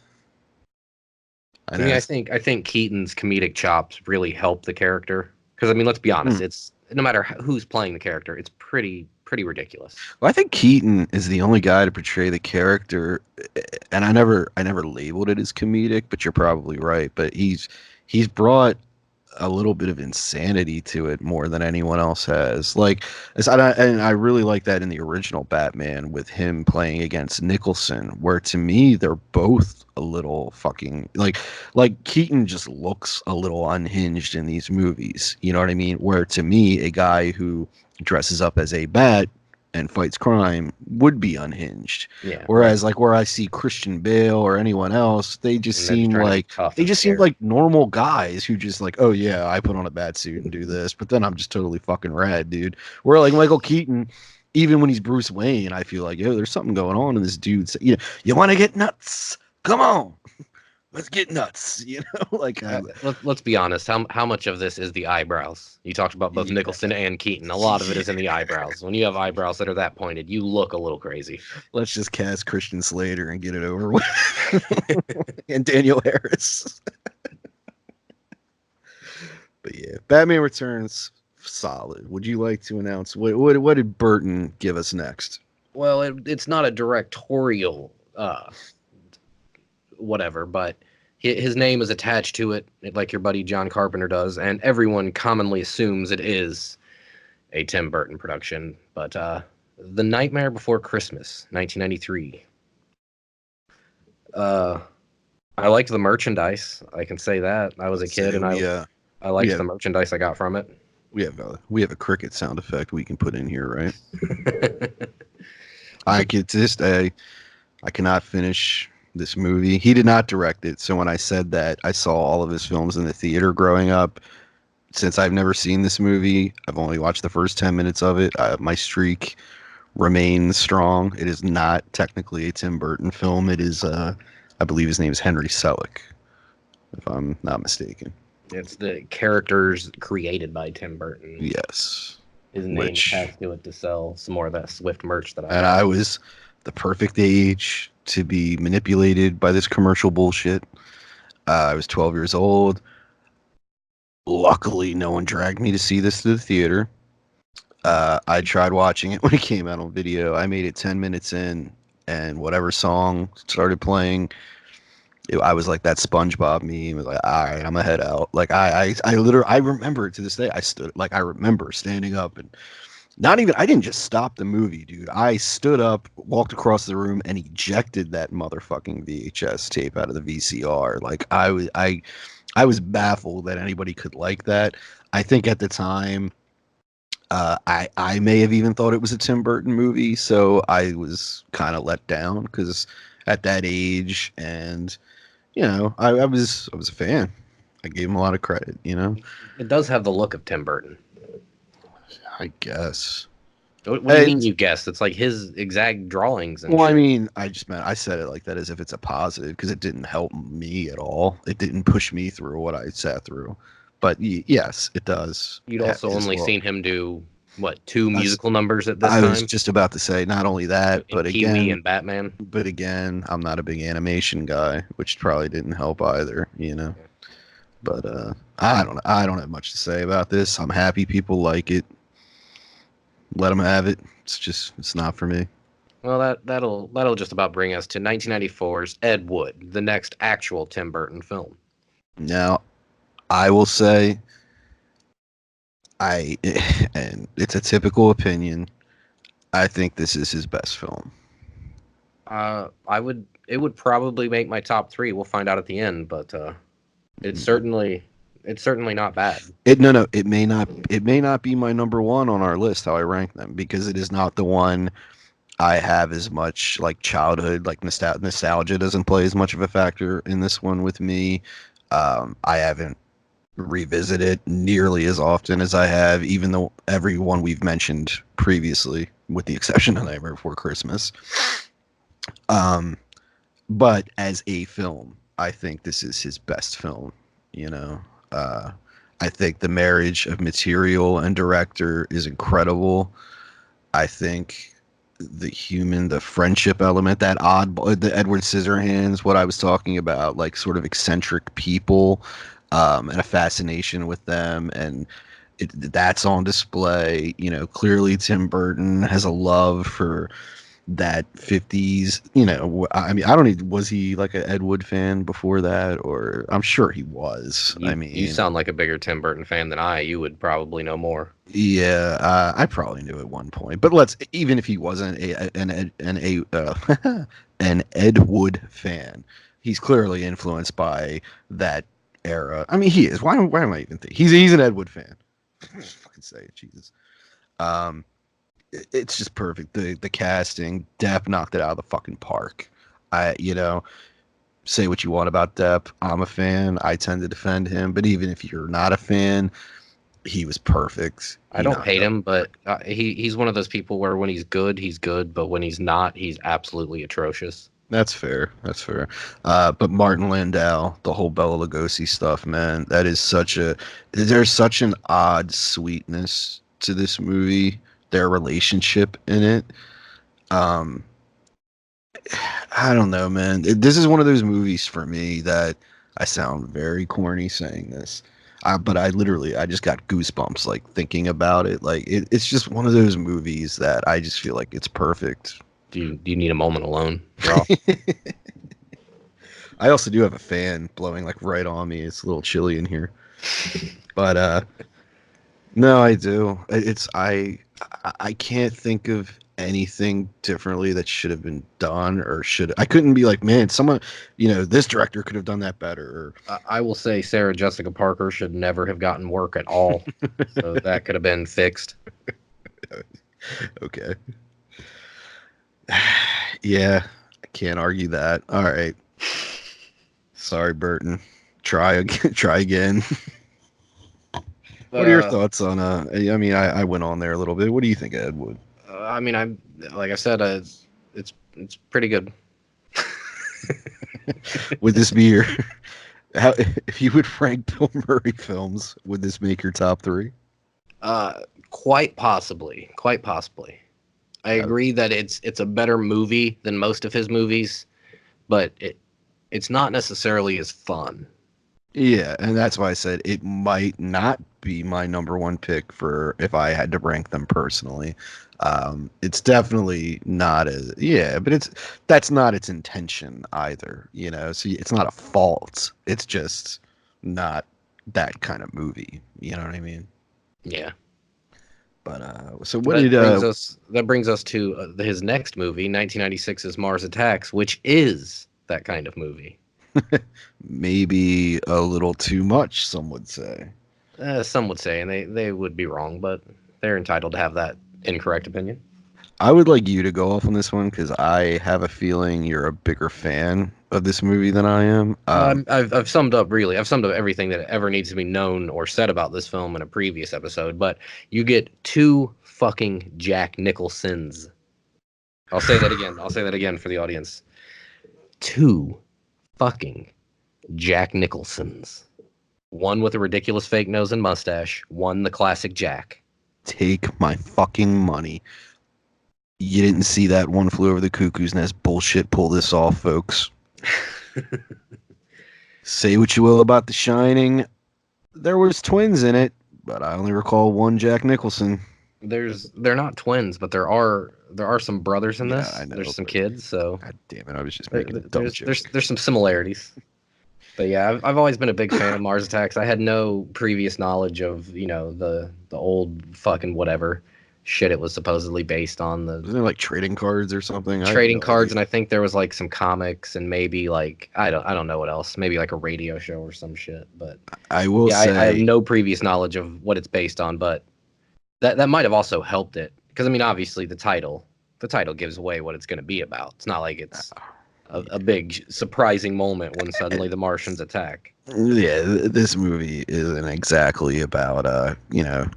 A: I
B: I mean,
A: know.
B: I think Keaton's comedic chops really help the character because I mean, let's be honest,
A: Hmm.
B: it's no matter who's playing the character, it's pretty ridiculous.
A: Well, I think Keaton is the only guy to portray the character, and I never labeled it as comedic, but you're probably right. But he's brought a little bit of insanity to it more than anyone else has. Like, and I really like that in the original Batman with him playing against Nicholson, where to me they're both a little fucking like Keaton just looks a little unhinged in these movies. You know what I mean? Where to me, a guy who dresses up as a bat and fights crime would be unhinged.
B: Yeah, right.
A: Whereas like where I see Christian Bale or anyone else, they just
B: And they're just
A: seem
B: trying to be
A: like
B: tough
A: they
B: and
A: just seem
B: scary.
A: like normal guys who just like, oh yeah, I put on a bat suit and do this, but then I'm just totally fucking rad, dude. Where like Michael Keaton, even when he's Bruce Wayne, I feel like, yo, there's something going on in this dude. You want to get nuts? Come on, let's get nuts. Like
B: Let's be honest. How much of this is the eyebrows? You talked about both
A: yeah,
B: Nicholson and Keaton. A lot of it
A: yeah.
B: is in the eyebrows. When you have eyebrows that are that pointed, you look a little crazy.
A: Let's just cast Christian Slater and get it over with, and Daniel Harris. But yeah, Batman Returns, solid. Would you like to announce what did Burton give us next?
B: Well, it's not a directorial whatever, but his name is attached to it, like your buddy John Carpenter does, and everyone commonly assumes it is a Tim Burton production. But The Nightmare Before Christmas, 1993. Uh, I liked the merchandise. I can say that. I was a kid,
A: Say
B: and I
A: we
B: liked the
A: have
B: merchandise I got from it.
A: we have a cricket sound effect we can put in here, right? I could to this day I cannot finish this movie. He did not direct it, so when I said that I saw all of his films in the theater growing up, since I've never seen this movie, I've only watched the first 10 minutes of it. My streak remains strong. It is not technically a Tim Burton film. It is, I believe his name is Henry Selick, if I'm not mistaken.
B: It's the characters created by Tim Burton.
A: Yes.
B: His name attached to it to sell some more of that Swift merch that I
A: And I was the perfect age to be manipulated by this commercial bullshit. I was 12 years old. Luckily, no one dragged me to see this to the theater. I tried watching it when it came out on video. I made it 10 minutes in, and whatever song started playing, I was like that SpongeBob meme. Was like, all right, I'm gonna head out. Like I literally, I remember it to this day. I remember standing up and not even. I didn't just stop the movie, dude. I stood up, walked across the room, and ejected that motherfucking VHS tape out of the VCR. Like I was baffled that anybody could like that. I think at the time. I may have even thought it was a Tim Burton movie, so I was kind of let down because at that age, and I was a fan. I gave him a lot of credit.
B: It does have the look of Tim Burton.
A: I guess.
B: What do you mean you guessed? It's like his exact drawings. And
A: well,
B: shit.
A: I mean, I said it like that as if it's a positive because it didn't help me at all. It didn't push me through what I sat through. But yes, it does.
B: You'd also only seen him do what, 2 musical numbers at this
A: time?
B: I
A: was just about to say not only that, but
B: Pee-wee
A: again,
B: and Batman.
A: But again, I'm not a big animation guy, which probably didn't help either. But I don't have much to say about this. I'm happy people like it. Let them have it. It's not for me.
B: Well, that'll just about bring us to 1994's Ed Wood, the next actual Tim Burton film.
A: Now, I will say, and it's a typical opinion, I think this is his best film.
B: It would probably make my top 3. We'll find out at the end, but it's certainly not bad.
A: It may not be my number 1 on our list, how I rank them, because it is not the one I have as much like childhood, like nostalgia doesn't play as much of a factor in this one with me. I haven't revisited nearly as often as I have, even though every one we've mentioned previously, with the exception of Nightmare Before Christmas. But as a film, I think this is his best film. I think the marriage of material and director is incredible. I think the friendship element, the Edward Scissorhands, what I was talking about, like sort of eccentric people, and a fascination with them, and that's on display. Clearly Tim Burton has a love for that 50s. I mean, I don't even, was he like an Ed Wood fan before that, or I'm sure he was.
B: You sound like a bigger Tim Burton fan than I. You would probably know more.
A: Yeah, I probably knew at one point, but even if he wasn't an Ed Wood fan, he's clearly influenced by that era. I mean, he is. Why am I even thinking he's an Ed Wood fan? Fucking say it, Jesus. It's just perfect. The casting, Depp knocked it out of the fucking park. Say what you want about Depp. I'm a fan. I tend to defend him, but even if you're not a fan, he was perfect.
B: I don't hate him, but he's one of those people where when he's good, but when he's not, he's absolutely atrocious.
A: That's fair. But Martin Landau, the whole Bela Lugosi stuff, man, there's such an odd sweetness to this movie, their relationship in it. I don't know, man. This is one of those movies for me that I sound very corny saying this. But I just got goosebumps, like thinking about it. Like it's just one of those movies that I just feel like it's perfect.
B: Do you need a moment alone?
A: I also do have a fan blowing like right on me. It's a little chilly in here, but no, I do. I can't think of anything differently that should have been done, or I couldn't be like, man, someone, this director could have done that better.
B: I will say Sarah Jessica Parker should never have gotten work at all. So that could have been fixed.
A: Okay. Yeah, I can't argue that. All right. Sorry, Burton. Try again. What are your thoughts on I mean, I went on there a little bit. What do you think of Ed Wood?
B: I mean, I like I said, it's pretty good.
A: Would this be your how if you would rank Bill Murray films, would this make your top three?
B: Quite possibly, quite possibly. I agree that it's a better movie than most of his movies, but it's not necessarily as fun.
A: Yeah, and that's why I said it might not be my number one pick for if I had to rank them personally. It's definitely not as yeah, but that's not its intention either, you know. So it's not a fault. It's just not that kind of movie. You know what I mean?
B: Yeah.
A: But so what did
B: that brings us to his next movie, 1996's Mars Attacks, which is that kind of movie.
A: maybe a little too much, some would say.
B: Some would say, and they would be wrong, but they're entitled to have that incorrect opinion.
A: I would like you to go off on this one because I have a feeling you're a bigger fan of this movie than I am.
B: I've summed up everything that ever needs to be known or said about this film in a previous episode, but you get two fucking Jack Nicholsons. I'll say that again. I'll say that again for the audience. Two fucking Jack Nicholsons. One with a ridiculous fake nose and mustache, one the classic Jack.
A: Take my fucking money. You didn't see that One Flew Over the Cuckoo's Nest bullshit. Pull this off, folks. Say what you will about The Shining. There was twins in it, but I only recall one Jack Nicholson.
B: They're not twins, but there are some brothers in this.
A: I know,
B: there's some kids, so
A: God damn it, I was just making a dumb joke.
B: There's some similarities. But yeah, I've always been a big fan of Mars Attacks. I had no previous knowledge of, the old fucking whatever shit it was supposedly based on.
A: Wasn't there like trading cards or something?
B: Trading cards, and I think there was like some comics and maybe like I don't know what else. Maybe like a radio show or some shit. But
A: I will say
B: I have no previous knowledge of what it's based on, but that might have also helped it. Because I mean, obviously the title gives away what it's going to be about. It's not like it's a big surprising moment when suddenly the Martians attack.
A: Yeah, this movie isn't exactly about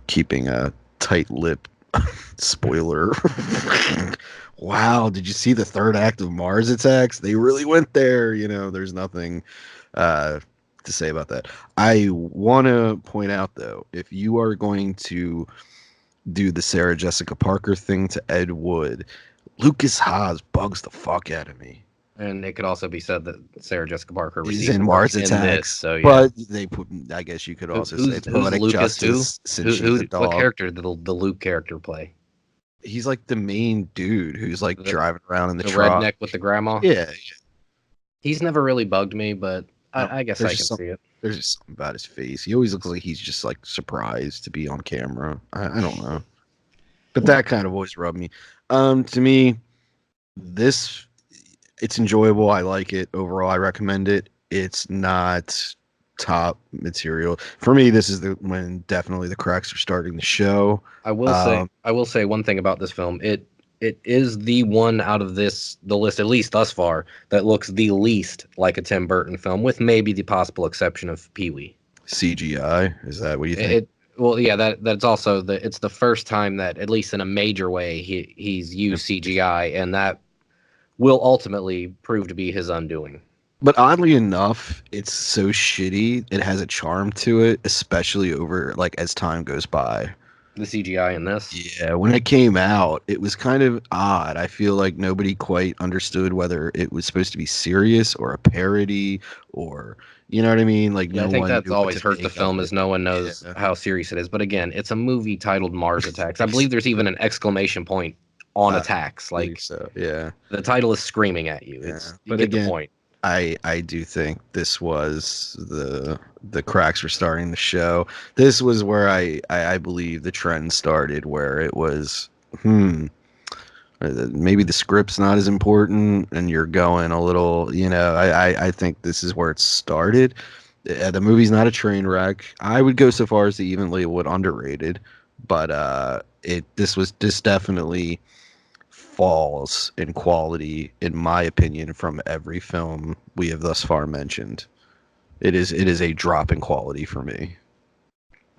A: keeping a tight lip. Spoiler. Wow, did you see the third act of Mars Attacks? They really went there. There's nothing to say about that. I want to point out though, if you are going to do the Sarah Jessica Parker thing to Ed Wood, Lucas Haas bugs the fuck out of me.
B: And it could also be said that Sarah Jessica Parker
A: is in Mars Attacks,
B: so yeah.
A: But they put. I guess you could also say poetic
B: Lucas
A: justice. Since she's a dog.
B: What character did the Luke character play?
A: He's like the main dude who's like driving around in the
B: truck. Redneck with the grandma.
A: Yeah.
B: He's never really bugged me, but I guess I can see it.
A: There's just something about his face. He always looks like he's just like surprised to be on camera. I don't know, but that kind of always rubbed me. To me, it's enjoyable. I like it overall. I recommend it. It's not top material for me. This is when definitely the cracks are starting to show.
B: I will say one thing about this film. It is the one out of the list, at least thus far, that looks the least like a Tim Burton film, with maybe the possible exception of Pee-wee.
A: CGI, is that what you think?
B: Well, yeah, that's also it's the first time that, at least in a major way, he's used CGI, and that will ultimately prove to be his undoing.
A: But oddly enough, it's so shitty. It has a charm to it, especially over as time goes by.
B: The CGI in this?
A: Yeah, when it came out, it was kind of odd. I feel like nobody quite understood whether it was supposed to be serious or a parody or, you know what I mean? I
B: think that's always hurt the film, is no one knows how serious it is. But again, it's a movie titled Mars Attacks. I believe there's even an exclamation point on attacks.
A: So, yeah.
B: The title is screaming at you. You get the point.
A: I do think this was the cracks were starting to show. This was where I believe the trend started, where it was maybe the script's not as important and you're going a little, I think this is where it started. The movie's not a train wreck. I would go so far as to even label it underrated, but this definitely falls in quality, in my opinion, from every film we have thus far mentioned. It is a drop in quality for me.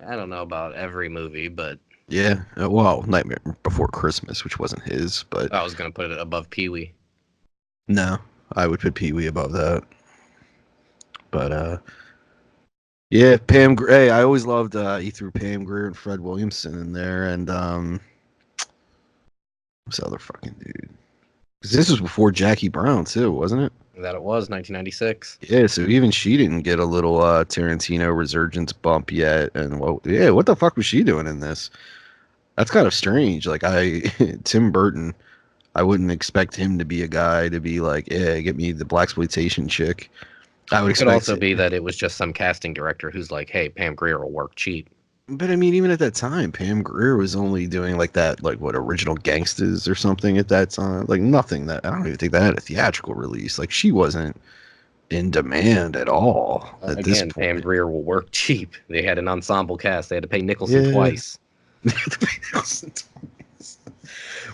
B: I don't know about every movie, but
A: Yeah. Well, Nightmare Before Christmas, which wasn't his, but
B: I was gonna put it above Pee Wee.
A: no, I would put Pee Wee above that. But yeah, Pam Gray. I always loved he threw Pam Grier and Fred Williamson in there, and what's the other fucking dude? Because this was before Jackie Brown too, wasn't it?
B: That it was 1996.
A: Yeah, so even she didn't get a little Tarantino resurgence bump yet. And what the fuck was she doing in this? That's kind of strange. Like Tim Burton, I wouldn't expect him to be a guy to be like, yeah, get me the blaxploitation chick. I would
B: It could
A: expect
B: also be that it was just some casting director who's like, "Hey, Pam Grier will work cheap."
A: But I mean, even at that time, Pam Grier was only doing like that, like what original gangsters or something at that time. Like nothing that I don't even think that had a theatrical release. Like she wasn't in demand at all at this
B: Again, Pam
A: point.
B: Grier will work cheap. They had an ensemble cast. They had to pay Nicholson
A: Yeah.
B: twice.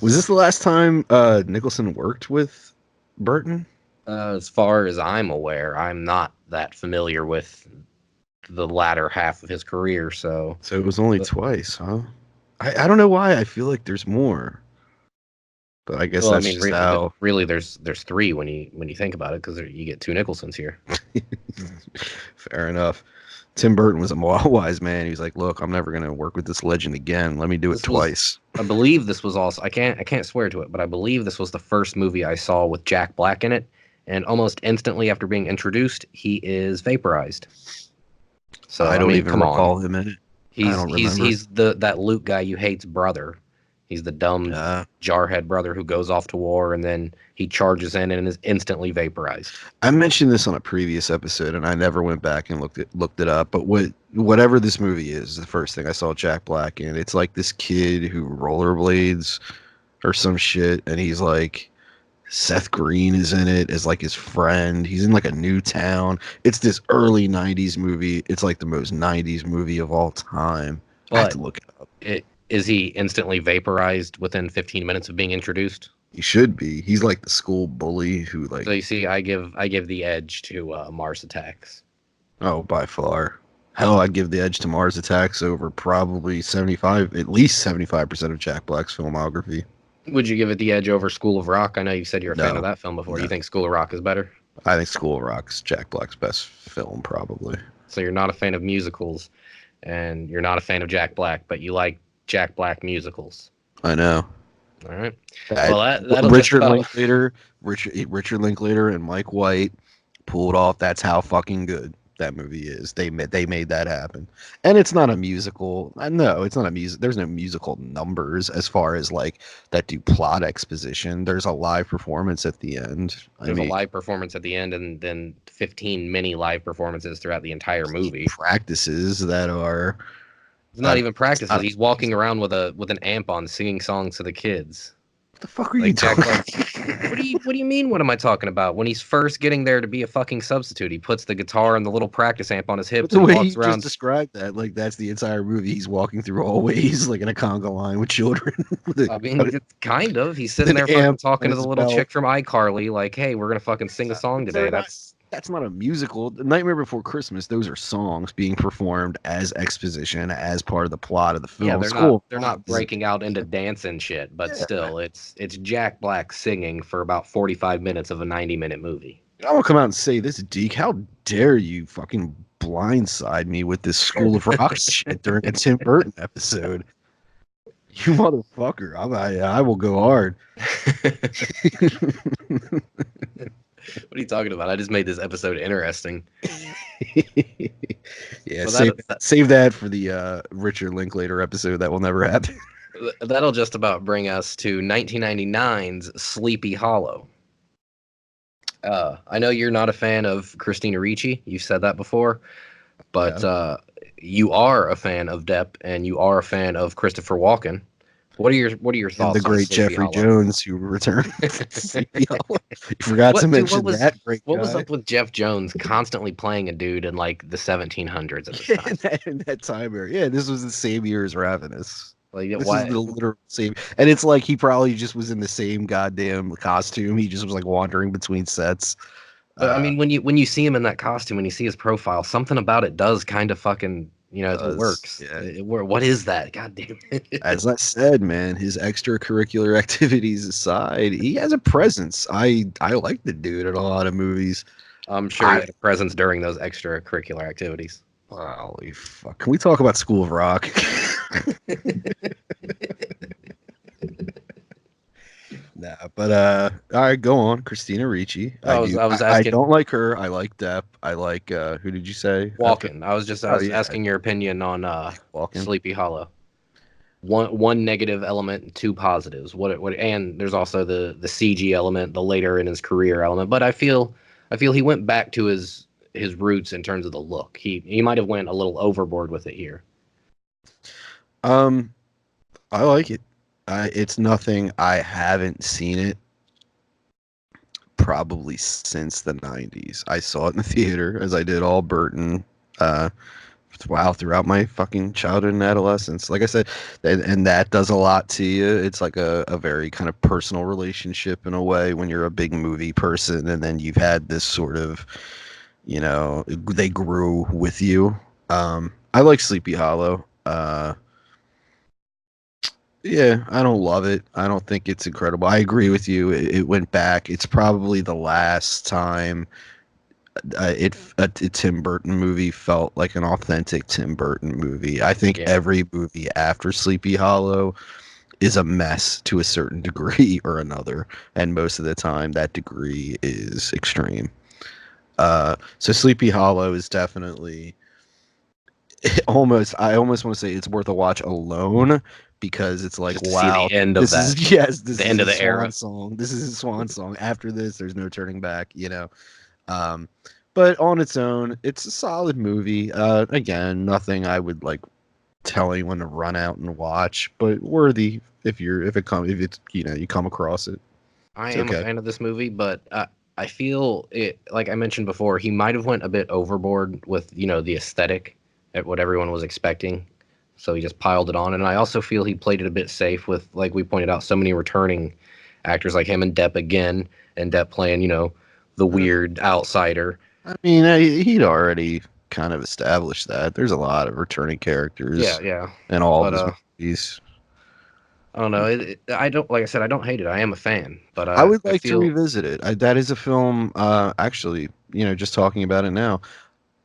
A: Was this the last time Nicholson worked with Burton?
B: As far as I'm aware, I'm not that familiar with the latter half of his career, so
A: So it was only twice, huh? I don't know why. I feel like there's more, but I guess
B: well, I
A: that's
B: mean,
A: just how.
B: really, there's three when you think about it, because you get two Nicholsons here.
A: Fair enough. Tim Burton was a wise man. He was like, "Look, I'm never gonna work with this legend again. Let me do it
B: This was-
A: twice."
B: I believe this was also I can't swear to it, but I believe this was the first movie I saw with Jack Black in it, and almost instantly after being introduced, he is vaporized. So
A: I don't
B: mean,
A: even
B: come
A: recall
B: on.
A: him in it.
B: He's
A: don't
B: he's
A: remember.
B: he's that Luke guy you hate's brother. He's the dumb
A: Uh,
B: jarhead brother who goes off to war and then he charges in and is instantly vaporized.
A: I mentioned this on a previous episode, and I never went back and looked it up. But whatever this movie is, the first thing I saw Jack Black in, it's like this kid who rollerblades or some shit, and he's like Seth Green is in it as like his friend. He's in like a new town. It's this early '90s movie. It's like the most '90s movie of all time. I have
B: But
A: to look it up.
B: is he instantly vaporized within 15 minutes of being introduced?
A: He should be. He's like the school bully who like,
B: So you see, I give the edge to Mars Attacks.
A: oh, by far. Hell, I'd give the edge to Mars Attacks over probably 75, at least 75% of Jack Black's filmography.
B: Would you give it the edge over School of Rock? I know you said you're a fan
A: No.
B: of that film before.
A: No.
B: You think School of Rock is better?
A: I think School of Rock's Jack Black's best film, probably.
B: So you're not a fan of musicals, and you're not a fan of Jack Black, but you like Jack Black musicals.
A: I know.
B: All right.
A: I-
B: Well, that'll
A: Richard
B: just
A: Linklater, Richard Linklater, and Mike White pulled off. That's how fucking good that movie is. They made that happen, and it's not a musical. No, it's not a music. There's no musical numbers as far as like that do plot exposition. There's a live performance at the end.
B: There's a live performance at the end, and then 15 mini live performances throughout the entire movie.
A: practices that are.
B: It's not even
A: it's
B: practices.
A: not-
B: He's walking around with an amp on, singing songs to the kids.
A: What the fuck are you
B: Like Jack
A: talking?
B: What do you mean? What am I talking about? When he's first getting there to be a fucking substitute, he puts the guitar and the little practice amp on his hips
A: The
B: and
A: way
B: walks
A: you
B: around.
A: just described that, like that's the entire movie. He's walking through hallways like in a conga line with children.
B: I mean, it's kind of. He's sitting
A: An
B: there fucking
A: amp
B: talking
A: on
B: to the
A: his
B: little
A: belt.
B: chick from iCarly, like, "Hey, we're gonna fucking sing a song today."
A: That's not a musical. The Nightmare Before Christmas, those are songs being performed as exposition, as part of the plot of the film.
B: Yeah,
A: School
B: they're not breaking out into dance and shit, but
A: Yeah.
B: still, it's Jack Black singing for about 45 minutes of a 90-minute movie.
A: I will come out and say this, Deke. How dare you fucking blindside me with this School of Rock shit during a Tim Burton episode? You motherfucker! I will go hard.
B: What are you talking about? I just made this episode interesting.
A: Yeah,
B: So
A: save that for the Richard Linklater episode. That will never happen.
B: that'll just about bring us to 1999's Sleepy Hollow. I know you're not a fan of Christina Ricci. You've said that before, but you are a fan of Depp and you are a fan of Christopher Walken. What are your
A: And
B: thoughts?
A: the great
B: on Sleepy
A: Jeffrey
B: Hollow?
A: Jones who returned. You forgot to mention that great
B: What was
A: guy.
B: up with Jeff Jones constantly playing a dude in like the 1700s at this time?
A: in that time era. Yeah, this was the same year as Ravenous.
B: Like,
A: This
B: why?
A: is the literal same, and it's like he probably just was in the same goddamn costume. He just was like wandering between sets.
B: But I mean, when you see him in that costume, when you see his profile, something about it does kind of fucking You know, it
A: Does.
B: works.
A: Yeah.
B: What is that? God damn it.
A: As I said, man, his extracurricular activities aside, he has a presence. I like the dude in a lot of movies.
B: I'm sure he
A: I
B: had a presence during those extracurricular activities.
A: Holy fuck! Can we talk about School of Rock? Nah, but all right, go on, Christina Ricci.
B: I was
A: I
B: asking
A: don't like her. I like Depp. I like who did you say after?
B: Walken. I
A: Oh
B: was
A: yeah,
B: asking your opinion on
A: Walken.
B: Sleepy Hollow. One negative element and two positives. What and there's also the CG element, the later in his career element. But I feel he went back to his roots in terms of the look. He might have went a little overboard with it here.
A: Um, I like it. It's nothing. I haven't seen it probably since the '90s. I saw it in the theater, as I did all Burton. Uh, wow, throughout my fucking childhood and adolescence. Like I said, and that does a lot to you. It's like a very kind of personal relationship in a way when you're a big movie person, and then you've had this sort of, they grew with you. I like Sleepy Hollow. Yeah, I don't love it. I don't think it's incredible. I agree with you. It went back. It's probably the last time a Tim Burton movie felt like an authentic Tim Burton movie. I think
B: Yeah,
A: every movie after Sleepy Hollow is a mess to a certain degree or another, and most of the time that degree is extreme. So Sleepy Hollow is definitely almost. I almost want to say it's worth a watch alone because it's like,
B: just to see
A: wow,
B: the end of
A: this
B: that,
A: is yes, this
B: the
A: is
B: end of
A: his
B: the
A: swan
B: era.
A: song. This is his swan song. After this, there's no turning back. Um, but on its own, it's a solid movie. Again, nothing I would like tell anyone to run out and watch, but worthy if it's you come across it.
B: I
A: It's
B: am a
A: okay.
B: fan of this movie, but I feel it. Like I mentioned before, he might have went a bit overboard with the aesthetic at what everyone was expecting, so he just piled it on. And I also feel he played it a bit safe with, like we pointed out, so many returning actors like him and Depp again, and Depp playing the
A: Uh,
B: weird outsider.
A: I mean, he'd already kind of established that. There's a lot of returning
B: Yeah,
A: characters
B: yeah.
A: in all of
B: But
A: his movies.
B: I don't know. I don't, like I said, I don't hate it. I am a fan, but
A: I would
B: I
A: like to
B: feel
A: revisit it. That is a film. Actually, just talking about it now,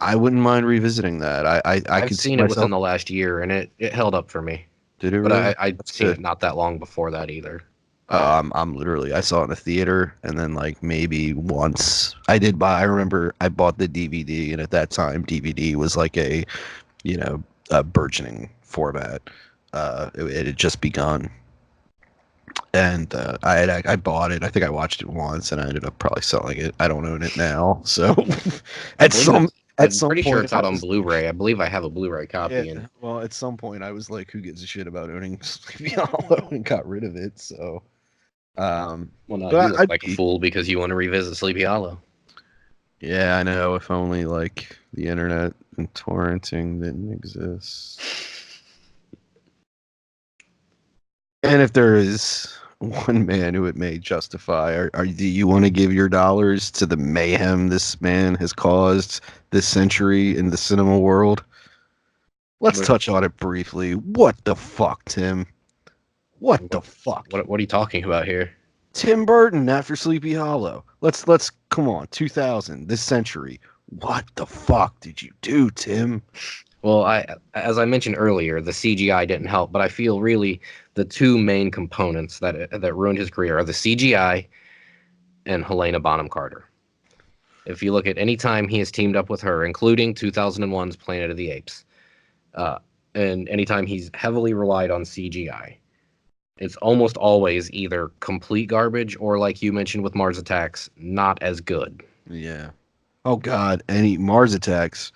A: I wouldn't mind revisiting that. I
B: I've
A: could see
B: seen it within
A: myself.
B: the last year, and it held up for me.
A: Did it
B: But
A: really?
B: I'd
A: That's
B: seen
A: good.
B: it not that long before that either.
A: I'm literally I saw it in the theater and then like maybe once I did buy I remember I bought the DVD and at that time DVD was like you know a burgeoning format. It had just begun and I bought it. I think I watched it once and I ended up probably selling it. I don't own it now. So
B: I
A: at
B: believe
A: some
B: it's.
A: at
B: I'm
A: some
B: pretty sure
A: point
B: it's
A: I
B: out on
A: was
B: Blu-ray. I believe I have a Blu-ray
A: yeah,
B: copy, and
A: well at some point I was like who gives a shit about owning Sleepy Hollow and got rid of it. So um
B: well, no, you
A: but
B: look
A: I'd
B: like a
A: be
B: fool because you want to revisit Sleepy Hollow.
A: Yeah, I know. If only like the internet and torrenting didn't exist. And if there is one man who it may justify, do you want to give your dollars to the mayhem this man has caused this century in the cinema world? Let's
B: What,
A: touch on it briefly. What the fuck, Tim? What the
B: what,
A: fuck?
B: what are you talking about here?
A: Tim Burton after Sleepy Hollow. Let's come on, 2000, this century. What the fuck did you do, Tim?
B: Well, as I mentioned earlier, the CGI didn't help, but I feel really the two main components that ruined his career are the CGI and Helena Bonham Carter. If you look at any time he has teamed up with her, including 2001's Planet of the Apes, uh, and anytime he's heavily relied on CGI, it's almost always either complete garbage or, like you mentioned with Mars Attacks, not as good.
A: Yeah. Oh God, any Mars Attacks.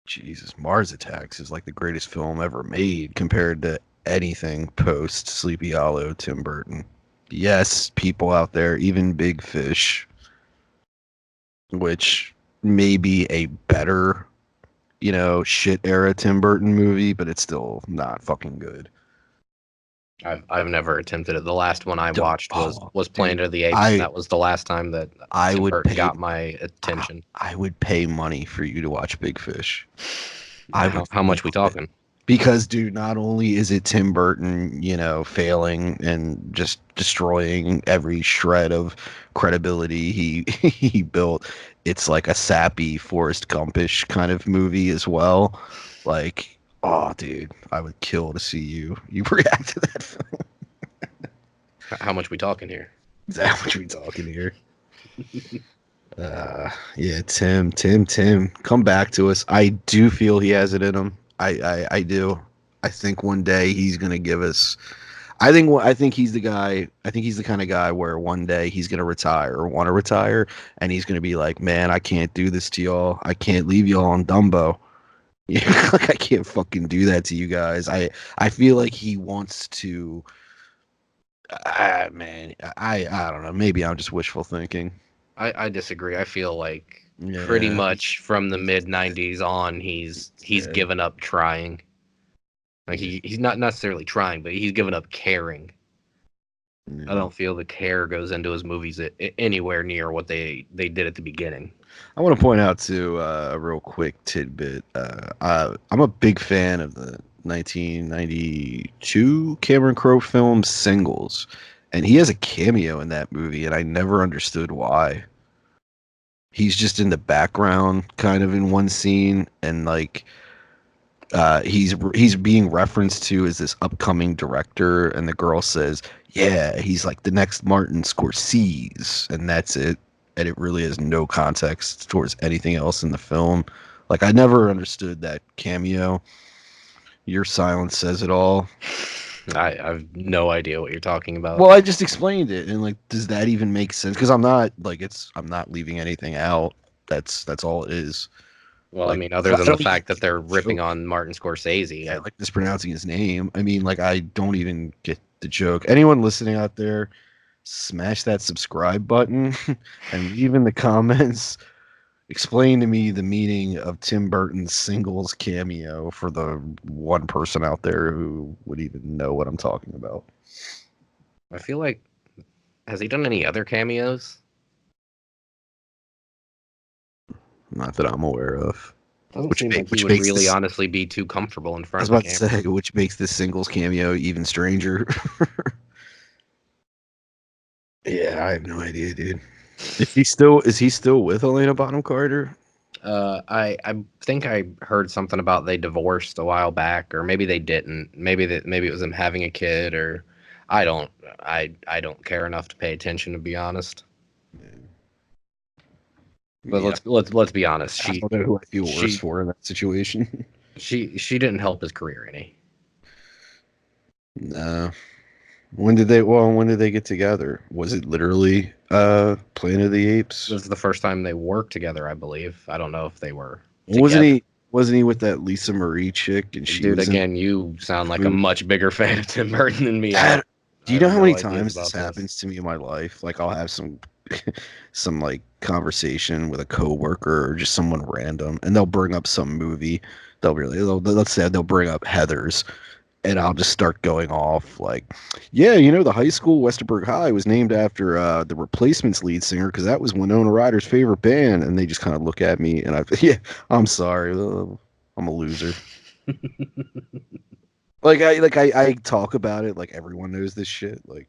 A: Jesus, Mars Attacks is like the greatest film ever made compared to anything post Sleepy Hollow Tim Burton. Yes, people out there, even Big Fish, which may be a better, shit era Tim Burton movie, but it's still not fucking good.
B: I've never attempted it. The last one I watched
A: Oh,
B: was
A: dude,
B: Planet of the Apes, and
A: I
B: that was the last time that
A: I
B: Tim
A: would
B: Burton
A: pay
B: got my attention.
A: I would pay money for you to watch Big Fish. I
B: How,
A: would
B: how much we
A: love it.
B: talking?
A: Because, dude, not only is it Tim Burton, failing and just destroying every shred of credibility he he built, it's like a sappy Forrest Gumpish kind of movie as well. Like, oh, dude, I would kill to see you react to that film.
B: How much we talking here?
A: Is that what we talking here? Yeah, Tim, come back to us. I do feel he has it in him. I do. I think one day he's gonna give us. I think he's the guy. I think he's the kind of guy where one day he's gonna retire or want to retire, and he's gonna be like, "Man, I can't do this to y'all. I can't leave y'all on Dumbo. Yeah, like I can't fucking do that to you guys." I feel like he wants to. Man, I don't know. Maybe I'm just wishful thinking.
B: I disagree. I feel like pretty
A: Yeah,
B: much from the mid '90s on, he's
A: yeah,
B: given up trying. Like he's not necessarily trying, but he's given up caring. I
A: yeah.
B: don't feel the care goes into his movies anywhere near what they did at the beginning.
A: I want to point out too a real quick tidbit. I'm a big fan of the 1992 Cameron Crowe film Singles, and he has a cameo in that movie, and I never understood why. He's just in the background, kind of in one scene, and like he's being referenced to as this upcoming director, and the girl says, "Yeah, he's like the next Martin Scorsese," and that's it. And it really has no context towards anything else in the film. Like I never understood that cameo. Your silence says it all.
B: I've no idea what you're talking about.
A: Well, I just explained it, and like, does that even make sense? Because I'm not leaving anything out. That's all it is.
B: Well, I
A: Like,
B: mean, other
A: I
B: than the
A: don't even
B: fact that
A: get
B: they're
A: the joke.
B: ripping on Martin Scorsese,
A: Yeah, like mispronouncing his name. I mean, like I don't even get the joke. Anyone listening out there, smash that subscribe button and leave in the comments. Explain to me the meaning of Tim Burton's Singles cameo for the one person out there who would even know what I'm talking about.
B: I feel like has he done any other cameos?
A: Not that I'm aware of.
B: Doesn't seem like he
A: Which
B: would
A: makes
B: really
A: this.
B: honestly be too comfortable in
A: I
B: front
A: was
B: of the
A: about to
B: camera.
A: say, which makes this Singles cameo even stranger. Yeah, I have no idea, dude. Is he still with Elena Bonham Carter?
B: I think I heard something about they divorced a while back, or maybe they didn't. Maybe it was them having a kid, or I don't I don't care enough to pay attention, to be honest. But
A: Yeah,
B: let's be honest.
A: I don't know who I feel worse
B: She
A: for in that situation.
B: she didn't help his career any.
A: No. When did they get together? Was it literally Planet of the Apes?
B: This is the first time they worked together, I believe. I don't know if they were
A: Wasn't
B: together.
A: he with that Lisa Marie chick and she
B: Dude,
A: was in
B: again, you sound like a
A: food?
B: much bigger fan of Tim Burton than me.
A: That, do
B: I
A: you
B: have
A: know how many
B: no ideas
A: times this
B: about this.
A: happens to me in my life? Like I'll have some some like conversation with a coworker or just someone random and they'll bring up some movie. Let's say they'll bring up Heathers and I'll just start going off like, yeah, the high school Westerberg High was named after the Replacements lead singer because that was Winona Ryder's favorite band, and they just kind of look at me and yeah, I'm sorry, I'm a loser. I talk about it like everyone knows this shit. Like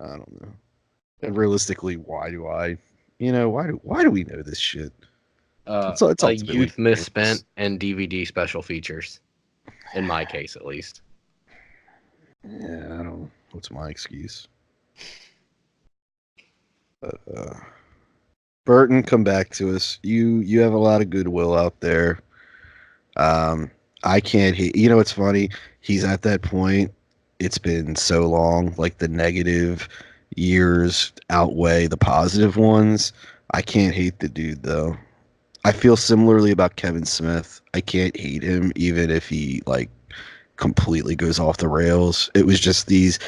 A: I don't know. And realistically, why do I? Why do we know this shit? It's
B: A
A: ultimately
B: youth misspent and DVD special features, in my case at least.
A: yeah. I don't. What's my excuse? Uh, Burton, come back to us. You have a lot of goodwill out there. Um, I can't hate. It's funny. He's at that point. It's been so long. Like the negative years outweigh the positive ones. I can't hate the dude though. I feel similarly about Kevin Smith. I can't hate him even if he like completely goes off the rails. It was just these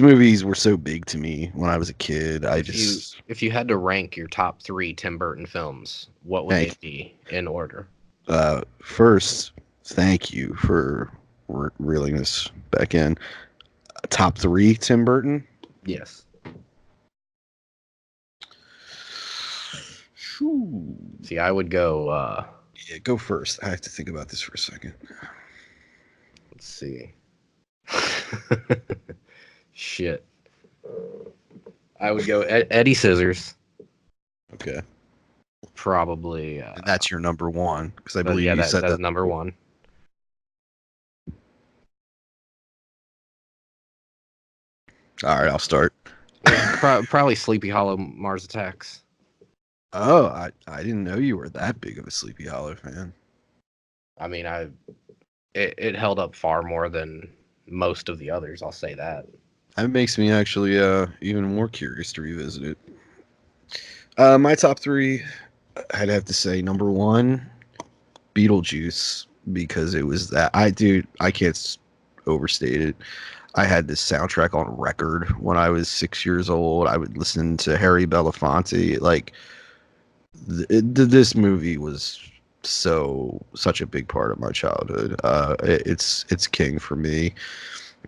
A: movies were so big to me when I was a kid. I just
B: If you had to rank your top three Tim Burton films, what would they
A: thank
B: be in order?
A: first thank you for reeling this back in. Top three, Tim Burton.
B: Yes.
A: Shoo.
B: See, I would go
A: Yeah, go first. I have to think about this for a second.
B: Let's see. Shit. I would go Eddie Scissors.
A: Okay.
B: Probably.
A: And that's your number one, because I believe
B: Yeah,
A: you said
B: that's
A: that.
B: number one.
A: All right, I'll start.
B: Probably Sleepy Hollow Mars Attacks.
A: Oh, I didn't know you were that big of a Sleepy Hollow fan.
B: I mean, it held up far more than most of the others. I'll say that.
A: That makes me actually even more curious to revisit it. My top three, I'd have to say number one, Beetlejuice, because it was that I can't overstate it. I had this soundtrack on record when I was 6 years old. I would listen to Harry Belafonte. Like this movie was such a big part of my childhood. It's king for me.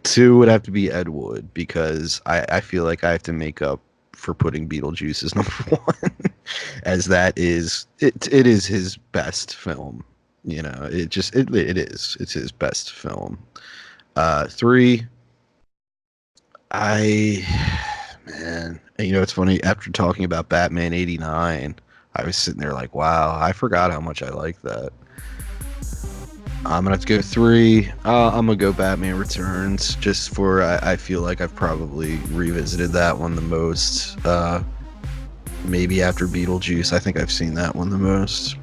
A: Two would have to be Ed Wood, because I feel like I have to make up for putting Beetlejuice as number one, as that is it is his best film. You know, it is. It's his best film. Three, I man, and you know it's funny, after talking about Batman '89, I was sitting there like, wow, I forgot how much I like that. I'm gonna have to go three. I'm gonna go Batman Returns, just for I feel like I've probably revisited that one the most. Maybe after Beetlejuice, I think I've seen that one the most.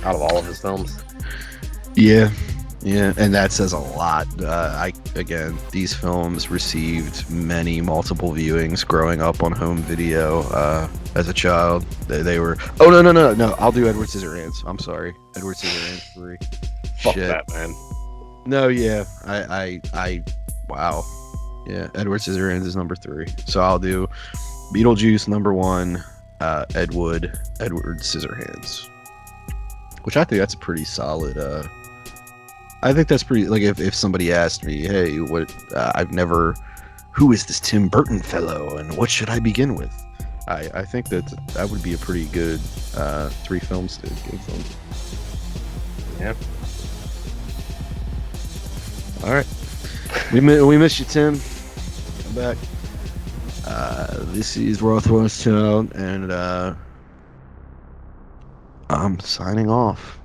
B: Out of all of his films.
A: Yeah, yeah, and that says a lot. These films received many multiple viewings growing up on home video as a child. They were. Oh no! I'll do Edward Scissorhands. I'm sorry, Edward Scissorhands 3.
B: Fuck
A: Shit.
B: that, man.
A: No, yeah, wow, yeah. Edward Scissorhands is number 3. So I'll do Beetlejuice number 1, Edward Scissorhands, which I think that's a pretty solid. I think that's pretty. Like if somebody asked me, hey, who is this Tim Burton fellow, and what should I begin with? I think that would be a pretty good 3 films to give them.
B: Yeah.
A: All right, we miss you, Tim. Come back. This is Rothwell's Child, and I'm signing off.